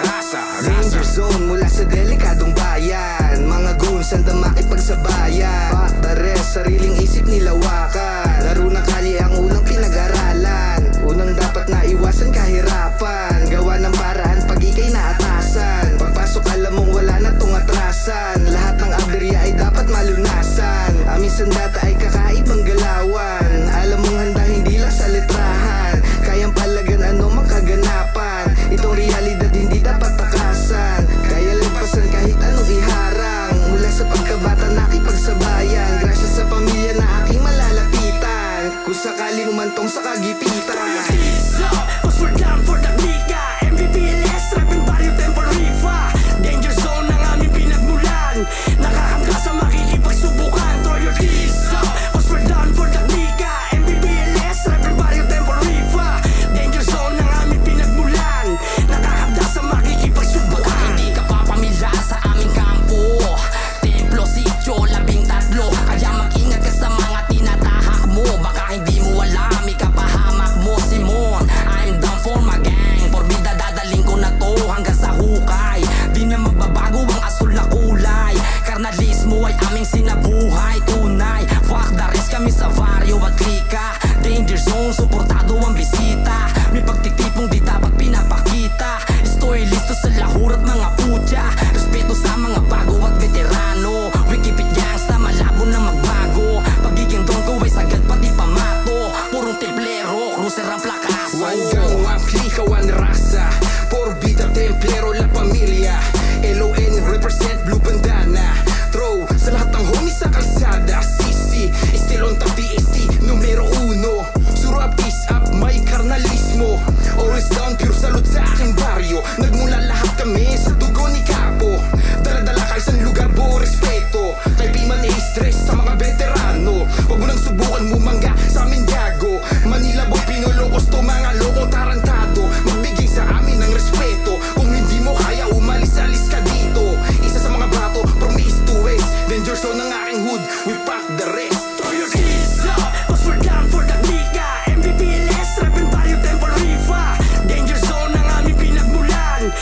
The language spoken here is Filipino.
rasa. Danger zone mula sa delikadong bayan, mga goons handa makipagsabayan. Fuck the rest, sariling isip nilawakan. Laro ng kali ang unang pinag-aralan. Unang dapat na iwasan kahirapan. Gawa ng paraan pag ikay naatasan. Pagpasok alam mong wala na tong atrasan. Lahat ng aberya ay dapat malunasan. Aming sandata ay kakaibang galawan. Alam mong handa hindi lang sa litrahan. Kayang palagan ano mang kaganapan. Itong realidad hindi dapat takasan. Kaya lampasan kahit anong iharang. Mula sa pagkabata nakipagsabayan. Grasya sa pamilya na aking malalapitan. Kung sakaling umantong sa kagipitan. Cause we're down for the Nika. MBBLS, rapping Barrio Temple Rifa. Danger zone ang aming pinagmulan. Nakahangga sa makikipagsubukan. Throw your keys up. Cause we're down for the Nika. MBBLS, rapping Barrio Temple Rifa. Danger zone ang aming pinagmulan. Nakahangga sa makikipagsubukan. Baka hindi ka pa pamilya sa aming kampo. Templo, sityo, 13. Kaya mag-ingat ka sa mga tinatahak mo. Baka hindi mo alam, ikapahamak mo, Simon. I'm down for my gang. Porbida dadaling ko na to hanggang sa hukay. Di na magbabago ang asul na kulay. Karnalismo ay aming sinabuhay. Tunay, fuck the rest kami sa Barrio at Klika. Danger zone, suportado ang bisita. May pagtitipong di dapat pinapakita. Estoy listo sa lahur at mga putya. Respeto sa mga bago at veterano. We keep it gangsta, malabo na magbago. Pagiging don ko ay sagad pati pamato. Purong templero, cruiser ang plakaso. One gang, one klika, one rasa. Porbida, templero, la familia. LON represent blue bandana. Throw sa lahat ng homies sa kalsada. CC, still on top DST, numero 1. Surap, is up, may karnalismo. Always down, pure salute sa aking baryo. Nagmula lahat kami sa dugo ni Capo. Dala-dala kayo sa lugar, buo respeto. Kay Piman stress sa mga veterano. Huwag mo nang subukan mumangga sa amin gago. Manila boy, pinolokos to mga loko tarantado. Magbigay sa amin ng respeto. Kung hindi mo kaya umalis-alis ka dito. Isa sa mga bato from east to west. Danger zone ng aking hood, we pack the rest. Throw your keys up, cause we're down for the Nika. MBBLS, rapping Barrio Temple Rifa. Danger zone ang aming pinagmulan.